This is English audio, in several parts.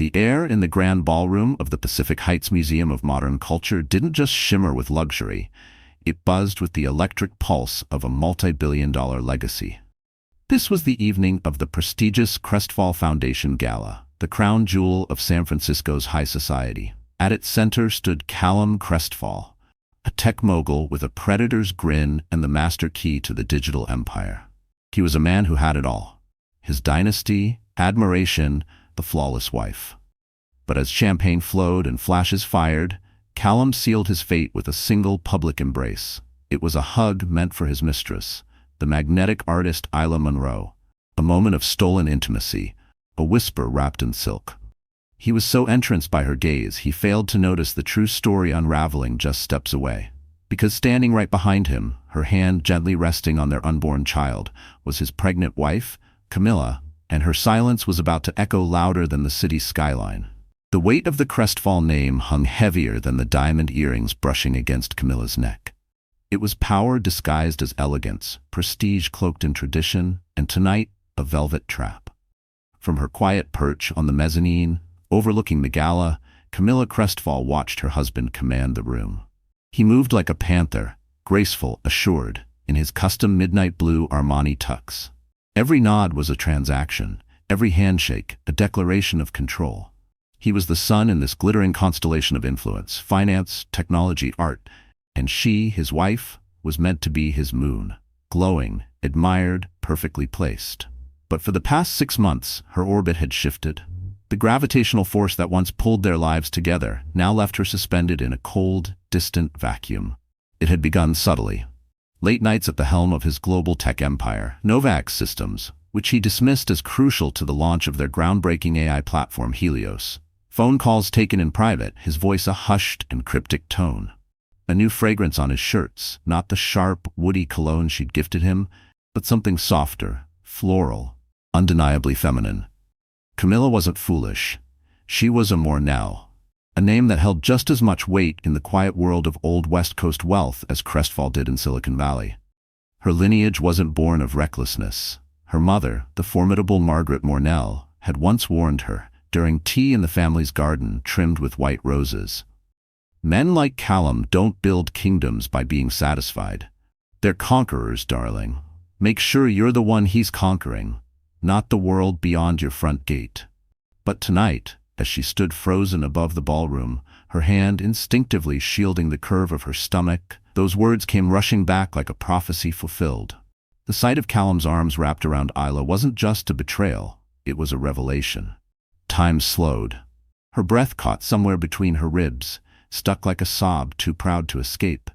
The air in the grand ballroom of the Pacific Heights Museum of Modern Culture didn't just shimmer with luxury, it buzzed with the electric pulse of a multi-billion-dollar legacy. This was the evening of the prestigious Crestfall Foundation Gala, the crown jewel of San Francisco's high society. At its center stood Callum Crestfall, a tech mogul with a predator's grin and the master key to the digital empire. He was a man who had it all: his dynasty, admiration, the flawless wife. But as champagne flowed and flashes fired, Callum sealed his fate with a single public embrace. It was a hug meant for his mistress, the magnetic artist Isla Munro, a moment of stolen intimacy, a whisper wrapped in silk. He was so entranced by her gaze, he failed to notice the true story unraveling just steps away. Because standing right behind him, her hand gently resting on their unborn child, was his pregnant wife, Camilla, and her silence was about to echo louder than the city's skyline. The weight of the Crestfall name hung heavier than the diamond earrings brushing against Camilla's neck. It was power disguised as elegance, prestige cloaked in tradition, and tonight, a velvet trap. From her quiet perch on the mezzanine, overlooking the gala, Camilla Crestfall watched her husband command the room. He moved like a panther, graceful, assured, in his custom midnight blue Armani tux. Every nod was a transaction, every handshake a declaration of control. He was the sun in this glittering constellation of influence, finance, technology, art, and she, his wife, was meant to be his moon, glowing, admired, perfectly placed. But for the past 6 months, her orbit had shifted. The gravitational force that once pulled their lives together now left her suspended in a cold, distant vacuum. It had begun subtly. Late nights at the helm of his global tech empire, Novax Systems, which he dismissed as crucial to the launch of their groundbreaking AI platform Helios. Phone calls taken in private, his voice a hushed and cryptic tone. A new fragrance on his shirts, not the sharp, woody cologne she'd gifted him, but something softer, floral, undeniably feminine. Camilla wasn't foolish. She was a Mornell, a name that held just as much weight in the quiet world of old West Coast wealth as Crestfall did in Silicon Valley. Her lineage wasn't born of recklessness. Her mother, the formidable Margaret Mornell, had once warned her, during tea in the family's garden trimmed with white roses. Men like Callum don't build kingdoms by being satisfied. They're conquerors, darling. Make sure you're the one he's conquering, not the world beyond your front gate. But tonight, as she stood frozen above the ballroom, her hand instinctively shielding the curve of her stomach, those words came rushing back like a prophecy fulfilled. The sight of Callum's arms wrapped around Isla wasn't just a betrayal, it was a revelation. Time slowed. Her breath caught somewhere between her ribs, stuck like a sob too proud to escape.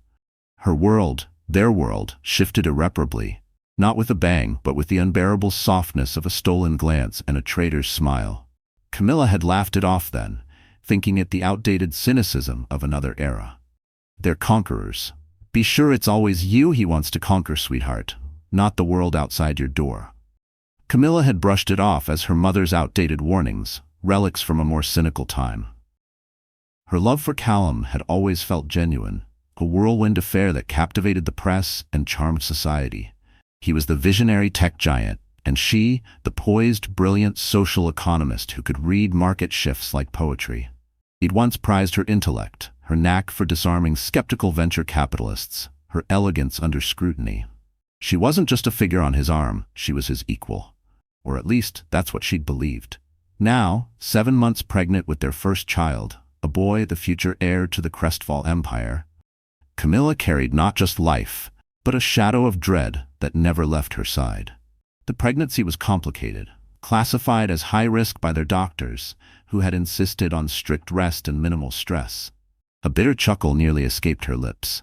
Her world, their world, shifted irreparably, not with a bang, but with the unbearable softness of a stolen glance and a traitor's smile. Camilla had laughed it off then, thinking it the outdated cynicism of another era. They're conquerors. Be sure it's always you he wants to conquer, sweetheart, not the world outside your door. Camilla had brushed it off as her mother's outdated warnings, relics from a more cynical time. Her love for Callum had always felt genuine, a whirlwind affair that captivated the press and charmed society. He was the visionary tech giant, and she, the poised, brilliant social economist who could read market shifts like poetry. He'd once prized her intellect, her knack for disarming skeptical venture capitalists, her elegance under scrutiny. She wasn't just a figure on his arm, she was his equal. Or at least, that's what she'd believed. Now, 7 months pregnant with their first child, a boy the future heir to the Crestfall empire, Camilla carried not just life, but a shadow of dread that never left her side. The pregnancy was complicated, classified as high risk by their doctors, who had insisted on strict rest and minimal stress. A bitter chuckle nearly escaped her lips.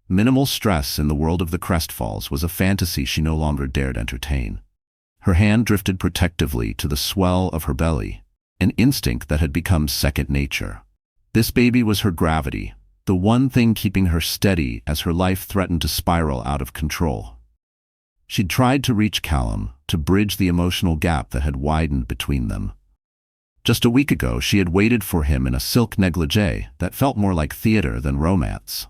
Minimal stress in the world of the Crestfalls was a fantasy she no longer dared entertain. Her hand drifted protectively to the swell of her belly, an instinct that had become second nature. This baby was her gravity, the one thing keeping her steady as her life threatened to spiral out of control. She'd tried to reach Callum, to bridge the emotional gap that had widened between them. Just a week ago, she had waited for him in a silk negligee that felt more like theater than romance.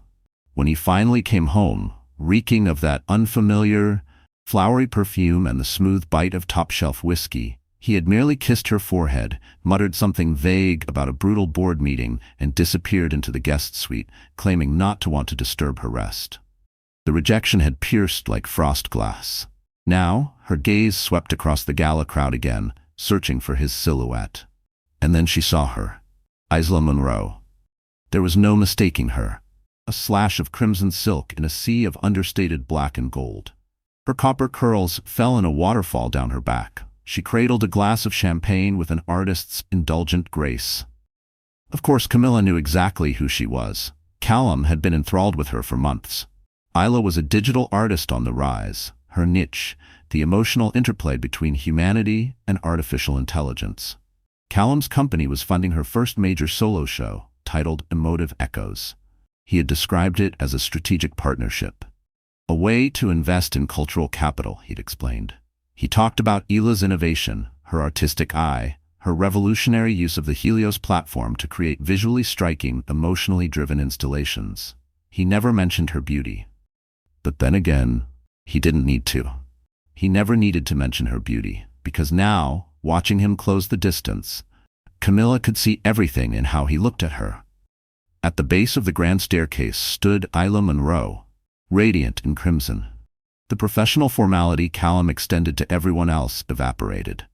When he finally came home, reeking of that unfamiliar, flowery perfume and the smooth bite of top-shelf whiskey, He had merely kissed her forehead, muttered something vague about a brutal board meeting, and disappeared into the guest suite, claiming not to want to disturb her rest. The rejection had pierced like frost glass. Now, her gaze swept across the gala crowd again, searching for his silhouette. And then she saw her. Isla Munro. There was no mistaking her. A slash of crimson silk in a sea of understated black and gold. Her copper curls fell in a waterfall down her back. She cradled a glass of champagne with an artist's indulgent grace. Of course, Camilla knew exactly who she was. Callum had been enthralled with her for months. Isla was a digital artist on the rise. Her niche, the emotional interplay between humanity and artificial intelligence. Callum's company was funding her first major solo show, titled Emotive Echoes. He had described it as a strategic partnership. A way to invest in cultural capital, he'd explained. He talked about Ila's innovation, her artistic eye, her revolutionary use of the Helios platform to create visually striking, emotionally driven installations. He never mentioned her beauty. But then again, he didn't need to. He never needed to mention her beauty, because now, watching him close the distance, Camilla could see everything in how he looked at her. At the base of the grand staircase stood Isla Munro, radiant in crimson. The professional formality Callum extended to everyone else evaporated.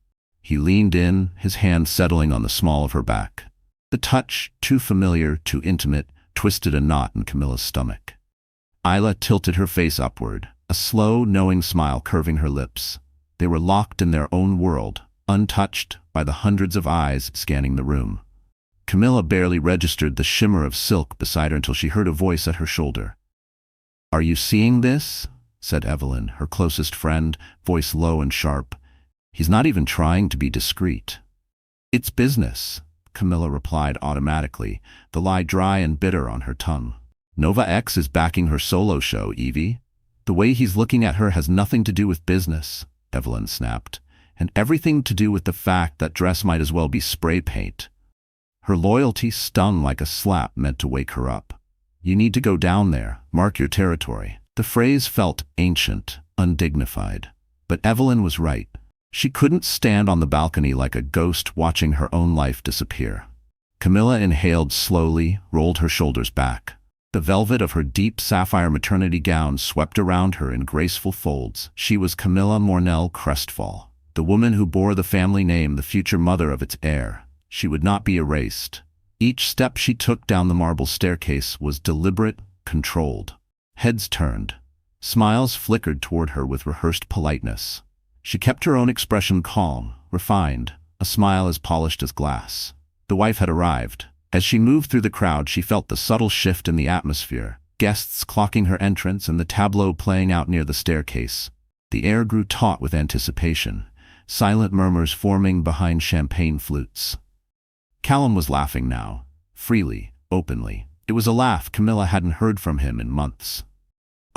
He leaned in, his hand settling on the small of her back. The touch, too familiar, too intimate, twisted a knot in Camilla's stomach. Isla tilted her face upward, a slow, knowing smile curving her lips. They were locked in their own world, untouched by the hundreds of eyes scanning the room. Camilla barely registered the shimmer of silk beside her until she heard a voice at her shoulder. "Are you seeing this?" said Evelyn, her closest friend, voice low and sharp. "He's not even trying to be discreet." "It's business," Camilla replied automatically, the lie dry and bitter on her tongue. "Nova X is backing her solo show, Evie. The way he's looking at her has nothing to do with business," Evelyn snapped, "and everything to do with the fact that dress might as well be spray paint." Her loyalty stung like a slap meant to wake her up. "You need to go down there, mark your territory." The phrase felt ancient, undignified. But Evelyn was right. She couldn't stand on the balcony like a ghost watching her own life disappear. Camilla inhaled slowly, rolled her shoulders back. The velvet of her deep sapphire maternity gown swept around her in graceful folds. She was Camilla Mornell Crestfall, the woman who bore the family name, the future mother of its heir. She would not be erased. Each step she took down the marble staircase was deliberate, controlled. Heads turned. Smiles flickered toward her with rehearsed politeness. She kept her own expression calm, refined, a smile as polished as glass. The wife had arrived. As she moved through the crowd, she felt the subtle shift in the atmosphere, guests clocking her entrance and the tableau playing out near the staircase. The air grew taut with anticipation, silent murmurs forming behind champagne flutes. Callum was laughing now, freely, openly. It was a laugh Camilla hadn't heard from him in months.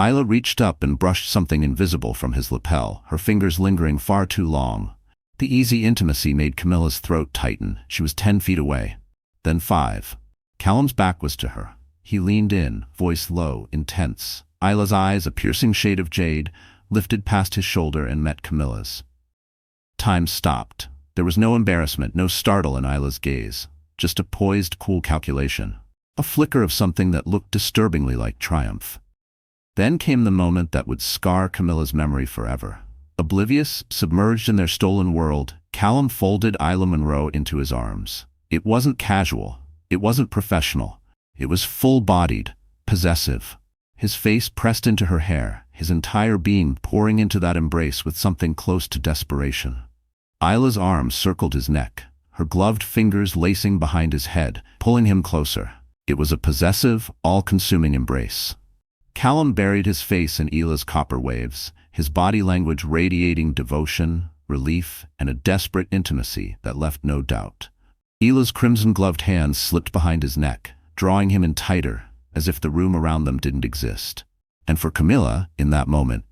Isla reached up and brushed something invisible from his lapel, her fingers lingering far too long. The easy intimacy made Camilla's throat tighten. She was 10 feet away. Then 5. Callum's back was to her. He leaned in, voice low, intense. Isla's eyes, a piercing shade of jade, lifted past his shoulder and met Camilla's. Time stopped. There was no embarrassment, no startle in Isla's gaze. Just a poised, cool calculation. A flicker of something that looked disturbingly like triumph. Then came the moment that would scar Camilla's memory forever. Oblivious, submerged in their stolen world, Callum folded Isla Munro into his arms. It wasn't casual. It wasn't professional. It was full-bodied, possessive. His face pressed into her hair, his entire being pouring into that embrace with something close to desperation. Isla's arms circled his neck, her gloved fingers lacing behind his head, pulling him closer. It was a possessive, all-consuming embrace. Callum buried his face in Isla's copper waves, his body language radiating devotion, relief, and a desperate intimacy that left no doubt. Isla's crimson-gloved hands slipped behind his neck, drawing him in tighter, as if the room around them didn't exist. And for Camilla, in that moment,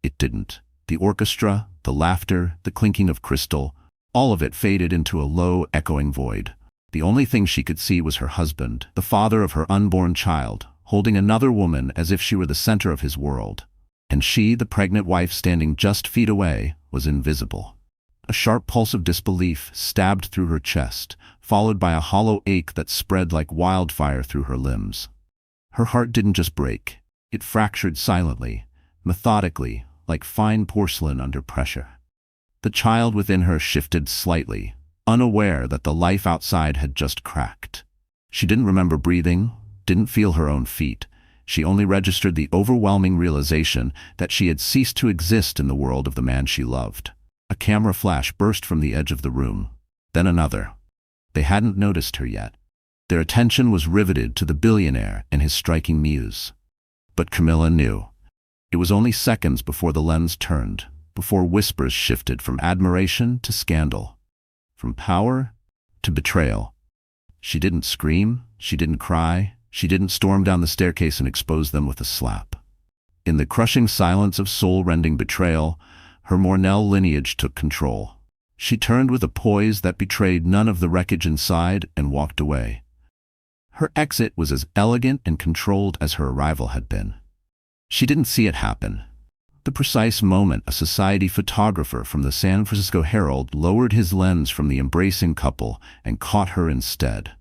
it didn't. The orchestra, the laughter, the clinking of crystal, all of it faded into a low, echoing void. The only thing she could see was her husband, the father of her unborn child, holding another woman as if she were the center of his world. And she, the pregnant wife standing just feet away, was invisible. A sharp pulse of disbelief stabbed through her chest, followed by a hollow ache that spread like wildfire through her limbs. Her heart didn't just break. It fractured silently, methodically, like fine porcelain under pressure. The child within her shifted slightly, unaware that the life outside had just cracked. She didn't remember breathing, didn't feel her own feet. She only registered the overwhelming realization that she had ceased to exist in the world of the man she loved. A camera flash burst from the edge of the room, then another. They hadn't noticed her yet. Their attention was riveted to the billionaire and his striking muse. But Camilla knew. It was only seconds before the lens turned, before whispers shifted from admiration to scandal, from power to betrayal. She didn't scream, she didn't cry, she didn't storm down the staircase and expose them with a slap. In the crushing silence of soul-rending betrayal, her Mornell lineage took control. She turned with a poise that betrayed none of the wreckage inside and walked away. Her exit was as elegant and controlled as her arrival had been. She didn't see it happen. The precise moment a society photographer from the San Francisco Herald lowered his lens from the embracing couple and caught her instead.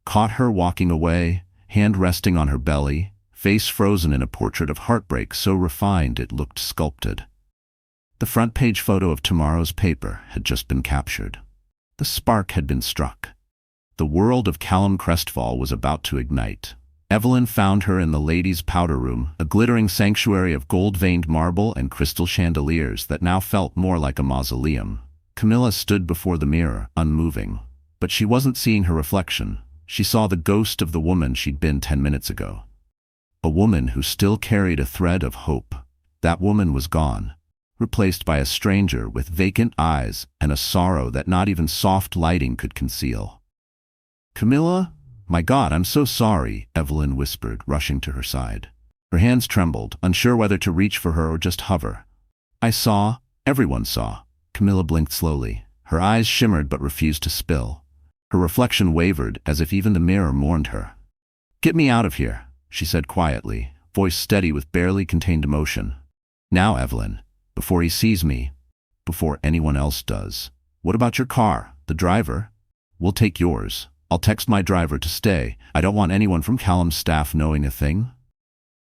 Caught her walking away, hand resting on her belly, face frozen in a portrait of heartbreak so refined it looked sculpted. The front-page photo of tomorrow's paper had just been captured. The spark had been struck. The world of Callum Crestfall was about to ignite. Evelyn found her in the ladies' powder room, a glittering sanctuary of gold-veined marble and crystal chandeliers that now felt more like a mausoleum. Camilla stood before the mirror, unmoving. But she wasn't seeing her reflection. She saw the ghost of the woman she'd been 10 minutes ago. A woman who still carried a thread of hope. That woman was gone, replaced by a stranger with vacant eyes and a sorrow that not even soft lighting could conceal. "Camilla? My God, I'm so sorry," Evelyn whispered, rushing to her side. Her hands trembled, unsure whether to reach for her or just hover. Everyone saw. Camilla blinked slowly. Her eyes shimmered but refused to spill. Her reflection wavered as if even the mirror mourned her. "Get me out of here," she said quietly, voice steady with barely contained emotion. "Now, Evelyn, before he sees me, before anyone else does. What about your car, the driver? We'll take yours. I'll text my driver to stay. I don't want anyone from Callum's staff knowing a thing."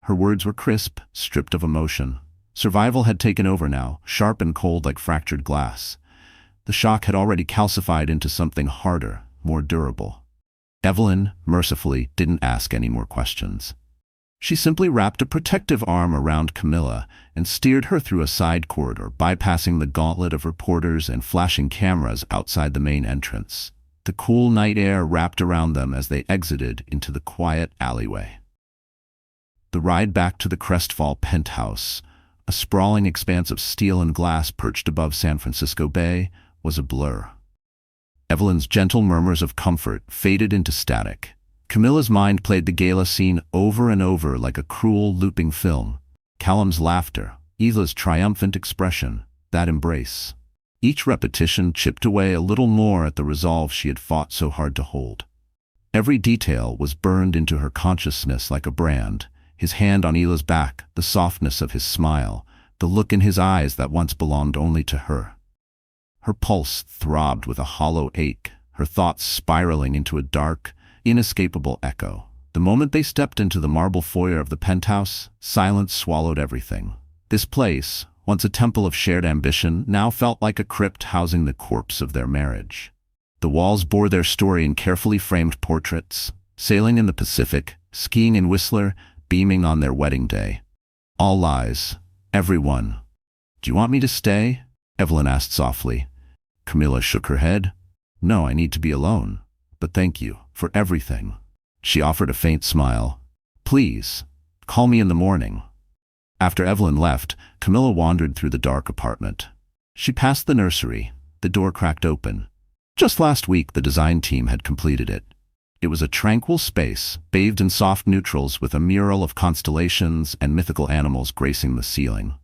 Her words were crisp, stripped of emotion. Survival had taken over now, sharp and cold like fractured glass. The shock had already calcified into something harder, more durable. Evelyn, mercifully, didn't ask any more questions. She simply wrapped a protective arm around Camilla and steered her through a side corridor, bypassing the gauntlet of reporters and flashing cameras outside the main entrance. The cool night air wrapped around them as they exited into the quiet alleyway. The ride back to the Crestfall penthouse, a sprawling expanse of steel and glass perched above San Francisco Bay, was a blur. Evelyn's gentle murmurs of comfort faded into static. Camilla's mind played the gala scene over and over like a cruel, looping film. Callum's laughter, Eva's triumphant expression, that embrace. Each repetition chipped away a little more at the resolve she had fought so hard to hold. Every detail was burned into her consciousness like a brand. His hand on Ela's back, the softness of his smile, the look in his eyes that once belonged only to her. Her pulse throbbed with a hollow ache, her thoughts spiraling into a dark, inescapable echo. The moment they stepped into the marble foyer of the penthouse, silence swallowed everything. This place, once a temple of shared ambition, now felt like a crypt housing the corpse of their marriage. The walls bore their story in carefully framed portraits, sailing in the Pacific, skiing in Whistler, beaming on their wedding day. All lies. Every one. "Do you want me to stay?" Evelyn asked softly. Camilla shook her head. "No, I need to be alone. But thank you for everything." She offered a faint smile. "Please, call me in the morning." After Evelyn left, Camilla wandered through the dark apartment. She passed the nursery. The door cracked open. Just last week, the design team had completed it. It was a tranquil space, bathed in soft neutrals with a mural of constellations and mythical animals gracing the ceiling.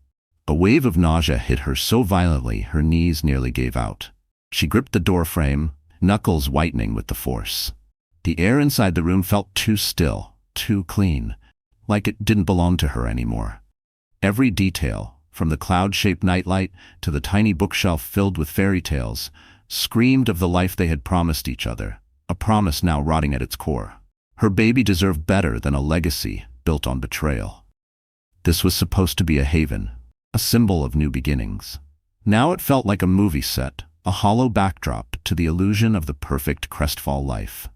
A wave of nausea hit her so violently her knees nearly gave out. She gripped the doorframe, knuckles whitening with the force. The air inside the room felt too still, too clean, like it didn't belong to her anymore. Every detail, from the cloud-shaped nightlight to the tiny bookshelf filled with fairy tales, screamed of the life they had promised each other, a promise now rotting at its core. Her baby deserved better than a legacy built on betrayal. This was supposed to be a haven, a symbol of new beginnings. Now it felt like a movie set, a hollow backdrop to the illusion of the perfect Crestfall life.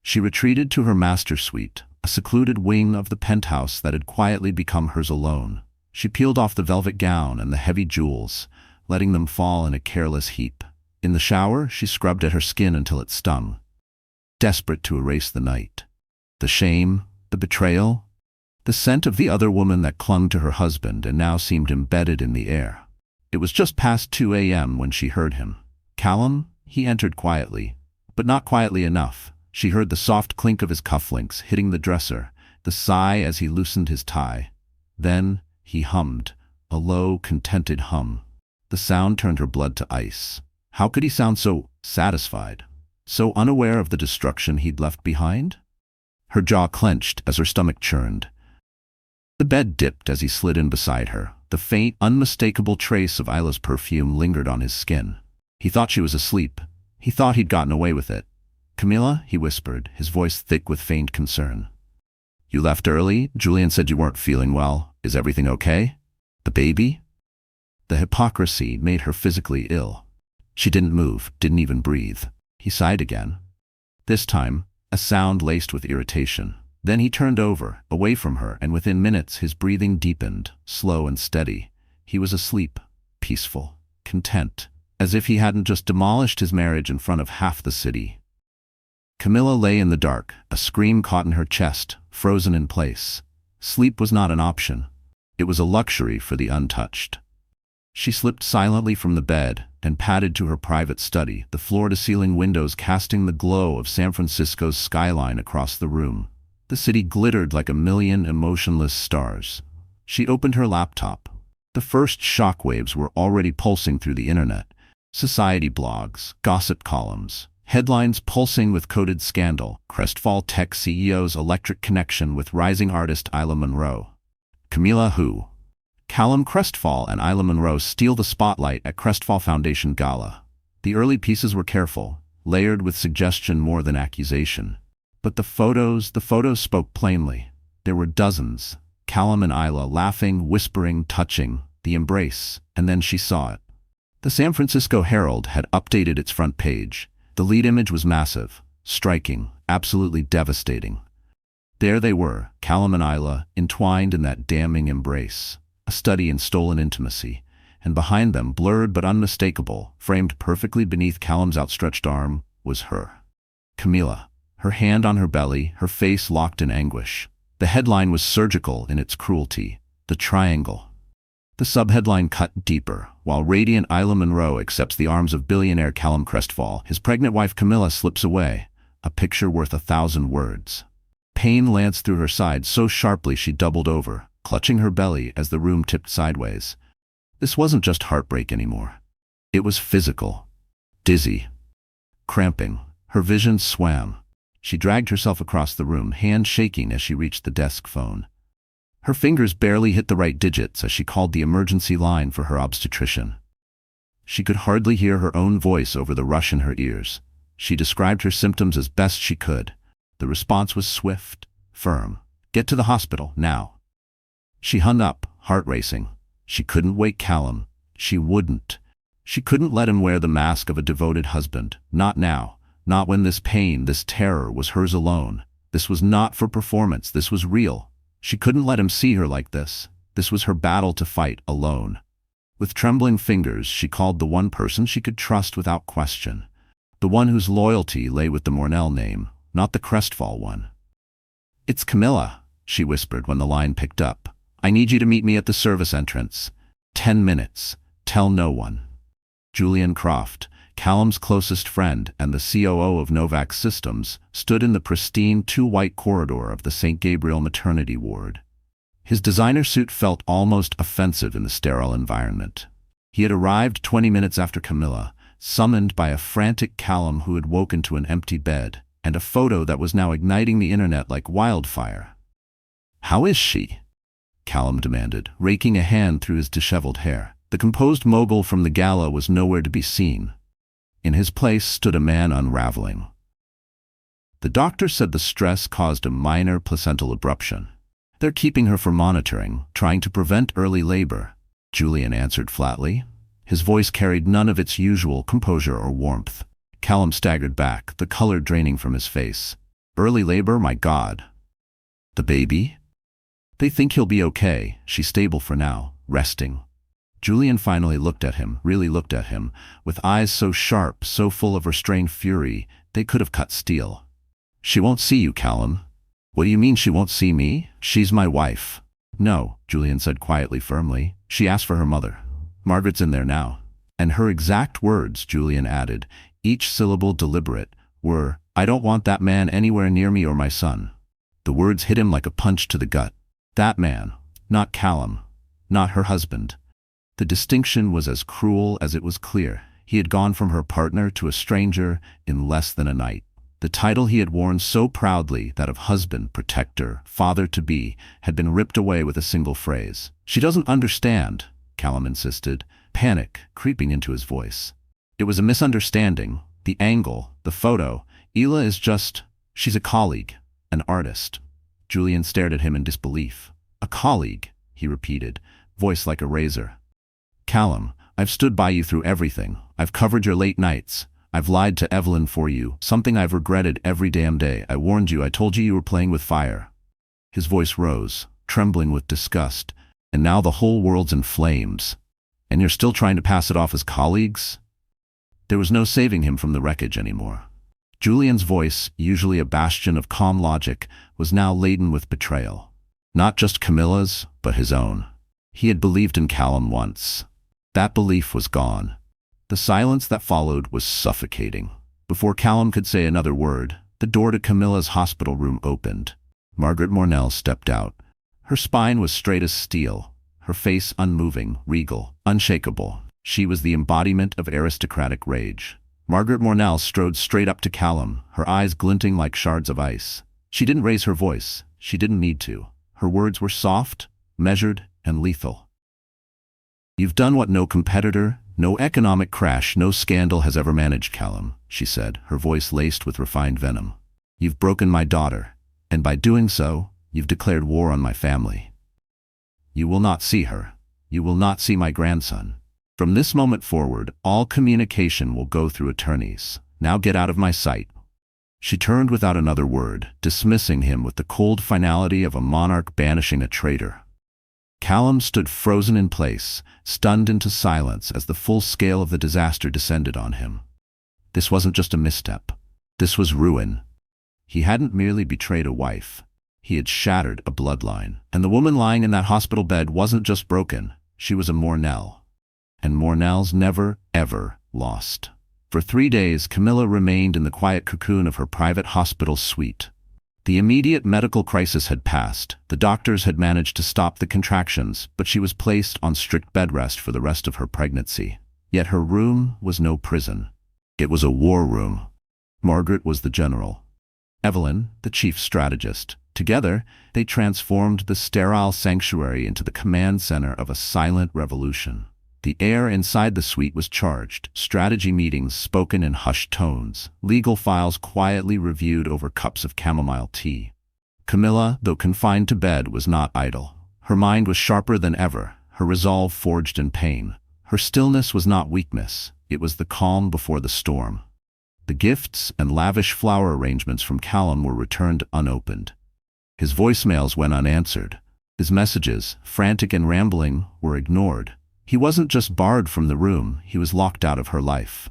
She retreated to her master suite, a secluded wing of the penthouse that had quietly become hers alone. She peeled off the velvet gown and the heavy jewels, letting them fall in a careless heap. In the shower, she scrubbed at her skin until it stung, desperate to erase the night. The shame, the betrayal, the scent of the other woman that clung to her husband and now seemed embedded in the air. It was just past 2 a.m. when she heard him. "Callum?" He entered quietly, but not quietly enough. She heard the soft clink of his cufflinks hitting the dresser, the sigh as he loosened his tie. Then he hummed, a low, contented hum. The sound turned her blood to ice. How could he sound so satisfied, so unaware of the destruction he'd left behind? Her jaw clenched as her stomach churned. The bed dipped as he slid in beside her. The faint, unmistakable trace of Isla's perfume lingered on his skin. He thought she was asleep. He thought he'd gotten away with it. "Camilla," he whispered, his voice thick with feigned concern. "You left early? Julian said you weren't feeling well. Is everything okay? The baby?" The hypocrisy made her physically ill. She didn't move, didn't even breathe. He sighed again. This time, a sound laced with irritation. Then he turned over, away from her, and within minutes his breathing deepened, slow and steady. He was asleep, peaceful, content, as if he hadn't just demolished his marriage in front of half the city. Camilla lay in the dark, a scream caught in her chest, frozen in place. Sleep was not an option. It was a luxury for the untouched. She slipped silently from the bed and padded to her private study, the floor-to-ceiling windows casting the glow of San Francisco's skyline across the room. The city glittered like a million emotionless stars. She opened her laptop. The first shockwaves were already pulsing through the internet. Society blogs, gossip columns, headlines pulsing with coded scandal. Crestfall tech CEO's electric connection with rising artist Isla Monroe. Camilla who? Callum Crestfall and Isla Monroe steal the spotlight at Crestfall Foundation Gala. The early pieces were careful, layered with suggestion more than accusation. But the photos spoke plainly. There were dozens. Callum and Isla laughing, whispering, touching, the embrace, and then she saw it. The San Francisco Herald had updated its front page. The lead image was massive, striking, absolutely devastating. There they were, Callum and Isla, entwined in that damning embrace, a study in stolen intimacy, and behind them, blurred but unmistakable, framed perfectly beneath Callum's outstretched arm, was her. Camilla. Her hand on her belly, her face locked in anguish. The headline was surgical in its cruelty. The triangle. The subheadline cut deeper. While radiant Isla Monroe accepts the arms of billionaire Callum Crestfall, his pregnant wife Camilla slips away. A picture worth 1,000 words. Pain lanced through her side so sharply she doubled over, clutching her belly as the room tipped sideways. This wasn't just heartbreak anymore. It was physical. Dizzy. Cramping. Her vision swam. She dragged herself across the room, hand shaking as she reached the desk phone. Her fingers barely hit the right digits as she called the emergency line for her obstetrician. She could hardly hear her own voice over the rush in her ears. She described her symptoms as best she could. The response was swift, firm. "Get to the hospital, now." She hung up, heart racing. She couldn't wake Callum. She wouldn't. She couldn't let him wear the mask of a devoted husband. Not now. Not when this pain, this terror was hers alone. This was not for performance. This was real. She couldn't let him see her like this. This was her battle to fight alone. With trembling fingers, she called the one person she could trust without question. The one whose loyalty lay with the Mornell name, not the Crestfall one. "It's Camilla," she whispered when the line picked up. "I need you to meet me at the service entrance. 10 minutes. Tell no one." Julian Croft, Callum's closest friend and the COO of Novak Systems, stood in the pristine two-white corridor of the St. Gabriel maternity ward. His designer suit felt almost offensive in the sterile environment. He had arrived 20 minutes after Camilla, summoned by a frantic Callum who had woken to an empty bed, and a photo that was now igniting the internet like wildfire. "How is she?" Callum demanded, raking a hand through his disheveled hair. The composed mogul from the gala was nowhere to be seen. In his place stood a man unraveling. The doctor said the stress caused a minor placental abruption. They're keeping her for monitoring, trying to prevent early labor, Julian answered flatly. His voice carried none of its usual composure or warmth. Callum staggered back, the color draining from his face. Early labor, my God. The baby? They think he'll be okay. She's stable for now, resting. Julian finally looked at him, really looked at him, with eyes so sharp, so full of restrained fury, they could have cut steel. She won't see you, Callum. What do you mean she won't see me? She's my wife. No, Julian said quietly, firmly. She asked for her mother. Margaret's in there now. And her exact words, Julian added, each syllable deliberate, were, I don't want that man anywhere near me or my son. The words hit him like a punch to the gut. That man, not Callum, not her husband. The distinction was as cruel as it was clear. He had gone from her partner to a stranger in less than a night. The title he had worn so proudly, that of husband, protector, father-to-be, had been ripped away with a single phrase. She doesn't understand, Callum insisted, panic creeping into his voice. It was a misunderstanding. The angle, the photo. Ela is just, she's a colleague, an artist. Julian stared at him in disbelief. A colleague, he repeated, voice like a razor. Callum, I've stood by you through everything. I've covered your late nights. I've lied to Evelyn for you, something I've regretted every damn day. I warned you, I told you were playing with fire. His voice rose, trembling with disgust. And now the whole world's in flames. And you're still trying to pass it off as colleagues? There was no saving him from the wreckage anymore. Julian's voice, usually a bastion of calm logic, was now laden with betrayal. Not just Camilla's, but his own. He had believed in Callum once. That belief was gone. The silence that followed was suffocating. Before Callum could say another word, the door to Camilla's hospital room opened. Margaret Mornell stepped out. Her spine was straight as steel, her face unmoving, regal, unshakable. She was the embodiment of aristocratic rage. Margaret Mornell strode straight up to Callum, her eyes glinting like shards of ice. She didn't raise her voice. She didn't need to. Her words were soft, measured, and lethal. You've done what no competitor, no economic crash, no scandal has ever managed, Callum, she said, her voice laced with refined venom. You've broken my daughter, and by doing so, you've declared war on my family. You will not see her. You will not see my grandson. From this moment forward, all communication will go through attorneys. Now get out of my sight. She turned without another word, dismissing him with the cold finality of a monarch banishing a traitor. Callum stood frozen in place, stunned into silence as the full scale of the disaster descended on him. This wasn't just a misstep. This was ruin. He hadn't merely betrayed a wife. He had shattered a bloodline. And the woman lying in that hospital bed wasn't just broken. She was a Mornell. And Mornells never, ever lost. For 3 days, Camilla remained in the quiet cocoon of her private hospital suite. The immediate medical crisis had passed. The doctors had managed to stop the contractions, but she was placed on strict bed rest for the rest of her pregnancy. Yet her room was no prison. It was a war room. Margaret was the general. Evelyn, the chief strategist. Together, they transformed the sterile sanctuary into the command center of a silent revolution. The air inside the suite was charged, strategy meetings spoken in hushed tones, legal files quietly reviewed over cups of chamomile tea. Camilla, though confined to bed, was not idle. Her mind was sharper than ever, her resolve forged in pain. Her stillness was not weakness, it was the calm before the storm. The gifts and lavish flower arrangements from Callum were returned unopened. His voicemails went unanswered. His messages, frantic and rambling, were ignored. He wasn't just barred from the room, he was locked out of her life.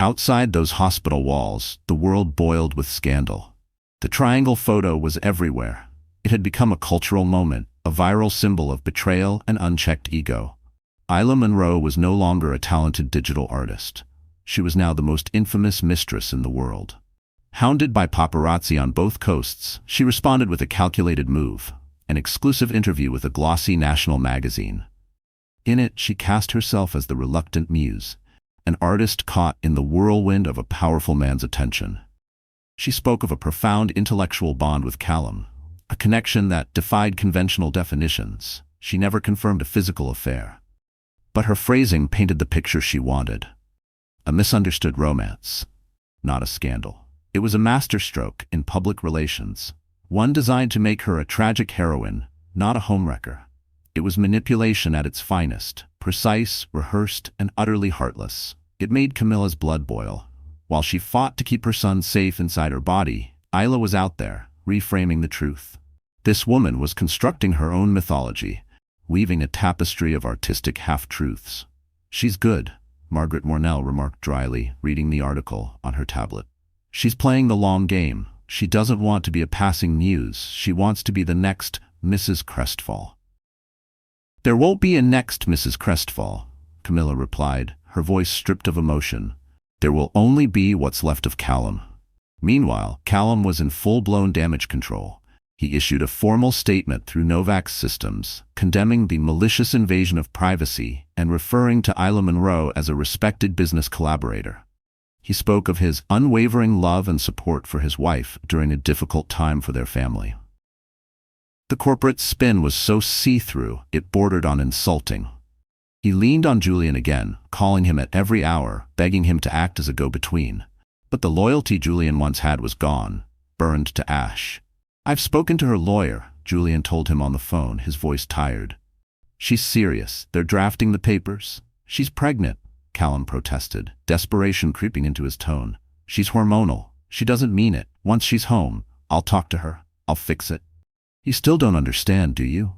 Outside those hospital walls, the world boiled with scandal. The triangle photo was everywhere. It had become a cultural moment, a viral symbol of betrayal and unchecked ego. Isla Munro was no longer a talented digital artist. She was now the most infamous mistress in the world. Hounded by paparazzi on both coasts, she responded with a calculated move, an exclusive interview with a glossy national magazine. In it, she cast herself as the reluctant muse, an artist caught in the whirlwind of a powerful man's attention. She spoke of a profound intellectual bond with Callum, a connection that defied conventional definitions. She never confirmed a physical affair. But her phrasing painted the picture she wanted. A misunderstood romance, not a scandal. It was a masterstroke in public relations, one designed to make her a tragic heroine, not a homewrecker. It was manipulation at its finest, precise, rehearsed, and utterly heartless. It made Camilla's blood boil. While she fought to keep her son safe inside her body, Isla was out there, reframing the truth. This woman was constructing her own mythology, weaving a tapestry of artistic half-truths. "She's good," Margaret Mornell remarked dryly, reading the article on her tablet. "She's playing the long game. She doesn't want to be a passing muse. She wants to be the next Mrs. Crestfall." "There won't be a next Mrs. Crestfall," Camilla replied, her voice stripped of emotion. "There will only be what's left of Callum." Meanwhile, Callum was in full-blown damage control. He issued a formal statement through Novak's systems, condemning the malicious invasion of privacy and referring to Isla Monroe as a respected business collaborator. He spoke of his unwavering love and support for his wife during a difficult time for their family. The corporate spin was so see-through, it bordered on insulting. He leaned on Julian again, calling him at every hour, begging him to act as a go-between. But the loyalty Julian once had was gone, burned to ash. "I've spoken to her lawyer," Julian told him on the phone, his voice tired. "She's serious. They're drafting the papers." "She's pregnant," Callum protested, desperation creeping into his tone. "She's hormonal. She doesn't mean it. Once she's home, I'll talk to her. I'll fix it." "You still don't understand, do you?"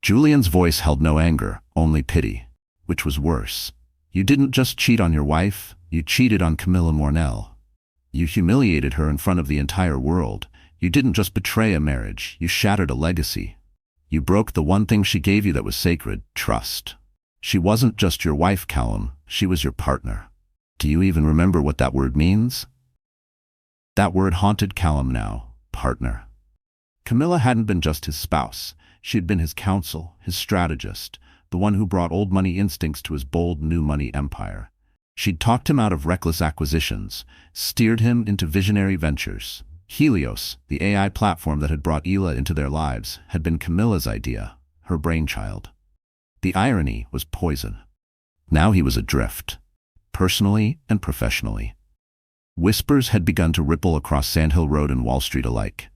Julian's voice held no anger, only pity. Which was worse. "You didn't just cheat on your wife, you cheated on Camilla Mornell. You humiliated her in front of the entire world. You didn't just betray a marriage, you shattered a legacy. You broke the one thing she gave you that was sacred, trust. She wasn't just your wife, Callum, she was your partner. Do you even remember what that word means?" That word haunted Callum now, partner. Camilla hadn't been just his spouse, she had been his counsel, his strategist, the one who brought old money instincts to his bold new money empire. She'd talked him out of reckless acquisitions, steered him into visionary ventures. Helios, the AI platform that had brought Ela into their lives, had been Camilla's idea, her brainchild. The irony was poison. Now he was adrift, personally and professionally. Whispers had begun to ripple across Sandhill Road and Wall Street alike.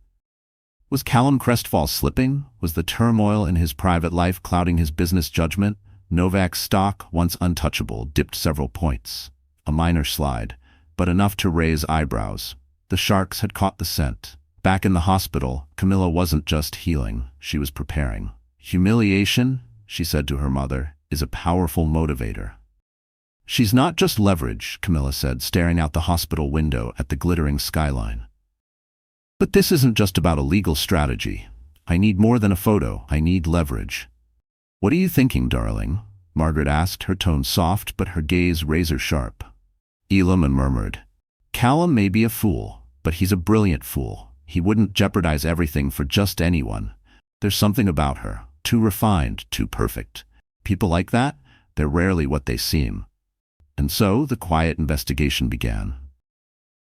Was Callum Crestfall slipping? Was the turmoil in his private life clouding his business judgment? Novak's stock, once untouchable, dipped several points. A minor slide, but enough to raise eyebrows. The sharks had caught the scent. Back in the hospital, Camilla wasn't just healing, she was preparing. "Humiliation," she said to her mother, "is a powerful motivator." "She's not just leverage," Camilla said, staring out the hospital window at the glittering skyline. "But this isn't just about a legal strategy. I need more than a photo, I need leverage." "What are you thinking, darling?" Margaret asked, her tone soft but her gaze razor-sharp. Elam murmured, "Callum may be a fool, but he's a brilliant fool. He wouldn't jeopardize everything for just anyone. There's something about her, too refined, too perfect. People like that, they're rarely what they seem." And so the quiet investigation began.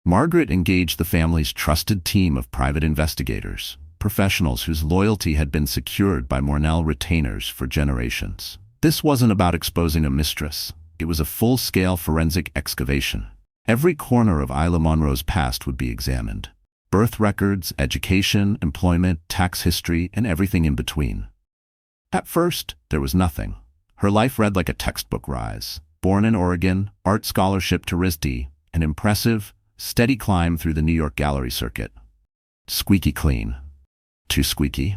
Margaret engaged the family's trusted team of private investigators, professionals whose loyalty had been secured by Mornell retainers for generations. This wasn't about exposing a mistress. It was a full-scale forensic excavation. Every corner of Isla Monroe's past would be examined. Birth records, education, employment, tax history, and everything in between. At first, there was nothing. Her life read like a textbook rise. Born in Oregon, art scholarship to RISD, an impressive, steady climb through the New York gallery circuit. Squeaky clean. Too squeaky.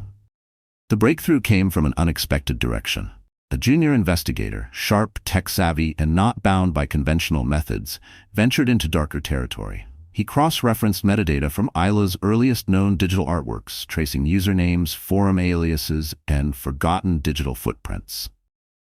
The breakthrough came from an unexpected direction. A junior investigator, sharp, tech-savvy, and not bound by conventional methods, ventured into darker territory. He cross-referenced metadata from Isla's earliest known digital artworks, tracing usernames, forum aliases, and forgotten digital footprints.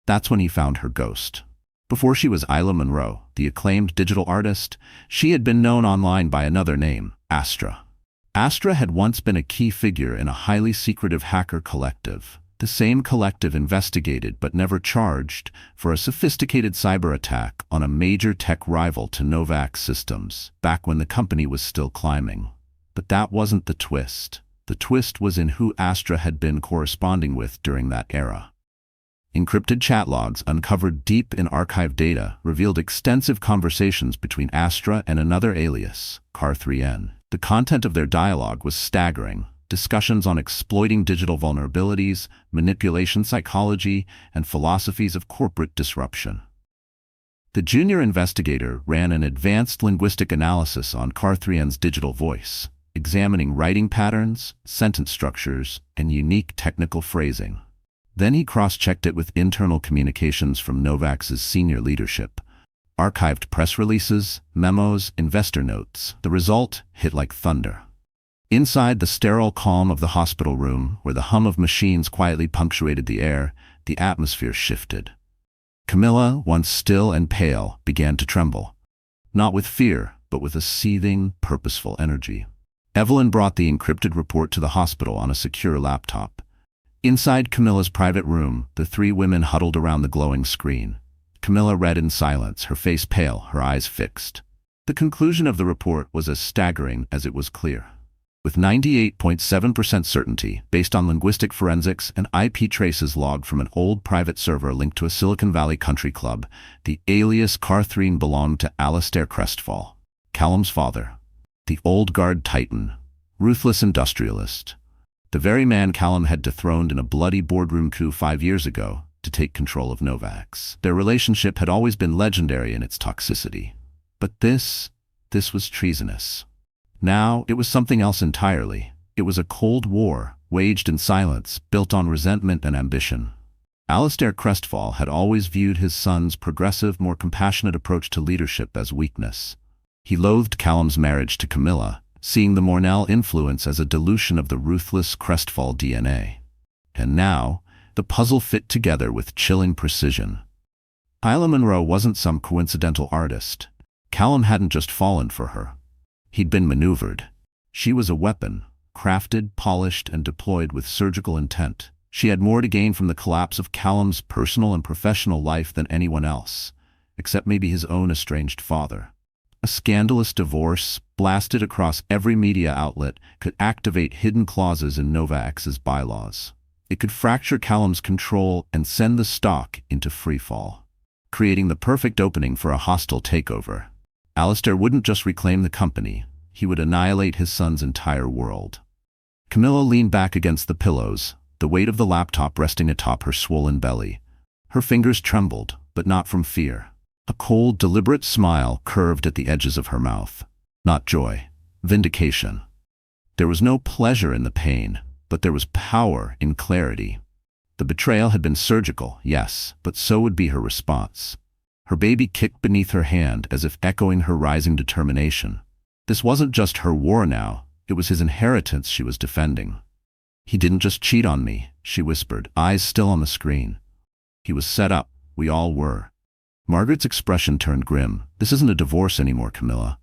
That's when he found her ghost. Before she was Isla Monroe, the acclaimed digital artist, she had been known online by another name, Astra. Astra had once been a key figure in a highly secretive hacker collective. The same collective investigated but never charged for a sophisticated cyber attack on a major tech rival to Novak Systems, back when the company was still climbing. But that wasn't the twist. The twist was in who Astra had been corresponding with during that era. Encrypted chat logs uncovered deep in archived data revealed extensive conversations between Astra and another alias, Car3N. The content of their dialogue was staggering. Discussions on exploiting digital vulnerabilities, manipulation psychology, and philosophies of corporate disruption. The junior investigator ran an advanced linguistic analysis on Car3N's digital voice, examining writing patterns, sentence structures, and unique technical phrasing. Then he cross-checked it with internal communications from Novak's senior leadership, archived press releases, memos, investor notes. The result hit like thunder. Inside the sterile calm of the hospital room, where the hum of machines quietly punctuated the air, the atmosphere shifted. Camilla, once still and pale, began to tremble. Not with fear, but with a seething, purposeful energy. Evelyn brought the encrypted report to the hospital on a secure laptop. Inside Camilla's private room, the three women huddled around the glowing screen. Camilla read in silence, her face pale, her eyes fixed. The conclusion of the report was as staggering as it was clear. With 98.7% certainty, based on linguistic forensics and IP traces logged from an old private server linked to a Silicon Valley country club, the alias Car3N belonged to Alistair Crestfall, Callum's father, the old guard titan, ruthless industrialist. The very man Callum had dethroned in a bloody boardroom coup 5 years ago to take control of Novak's. Their relationship had always been legendary in its toxicity. But this was treasonous. Now it was something else entirely. It was a cold war, waged in silence, built on resentment and ambition. Alistair Crestfall had always viewed his son's progressive, more compassionate approach to leadership as weakness. He loathed Callum's marriage to Camilla, seeing the Mornell influence as a dilution of the ruthless Crestfall DNA. And now, the puzzle fit together with chilling precision. Isla Munro wasn't some coincidental artist. Callum hadn't just fallen for her. He'd been maneuvered. She was a weapon, crafted, polished, and deployed with surgical intent. She had more to gain from the collapse of Callum's personal and professional life than anyone else, except maybe his own estranged father. A scandalous divorce, blasted across every media outlet, could activate hidden clauses in Novak's bylaws. It could fracture Callum's control and send the stock into freefall, creating the perfect opening for a hostile takeover. Alistair wouldn't just reclaim the company, he would annihilate his son's entire world. Camilla leaned back against the pillows, the weight of the laptop resting atop her swollen belly. Her fingers trembled, but not from fear. A cold, deliberate smile curved at the edges of her mouth. Not joy, vindication. There was no pleasure in the pain, but there was power in clarity. The betrayal had been surgical, yes, but so would be her response. Her baby kicked beneath her hand as if echoing her rising determination. This wasn't just her war now, it was his inheritance she was defending. He didn't just cheat on me, she whispered, eyes still on the screen. He was set up, we all were. Margaret's expression turned grim. This isn't a divorce anymore, Camilla.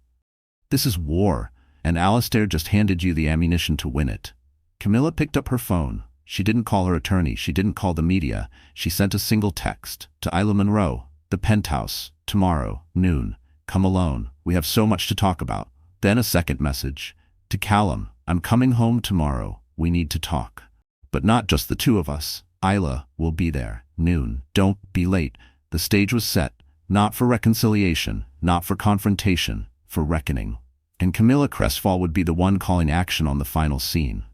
This is war, and Alistair just handed you the ammunition to win it. Camilla picked up her phone. She didn't call her attorney, she didn't call the media. She sent a single text to Isla Munro, the penthouse, tomorrow, noon. Come alone, we have so much to talk about. Then a second message to Callum, I'm coming home tomorrow, we need to talk. But not just the two of us. Isla will be there, noon, don't be late. The stage was set, not for reconciliation, not for confrontation, for reckoning. And Camilla Crestfall would be the one calling action on the final scene.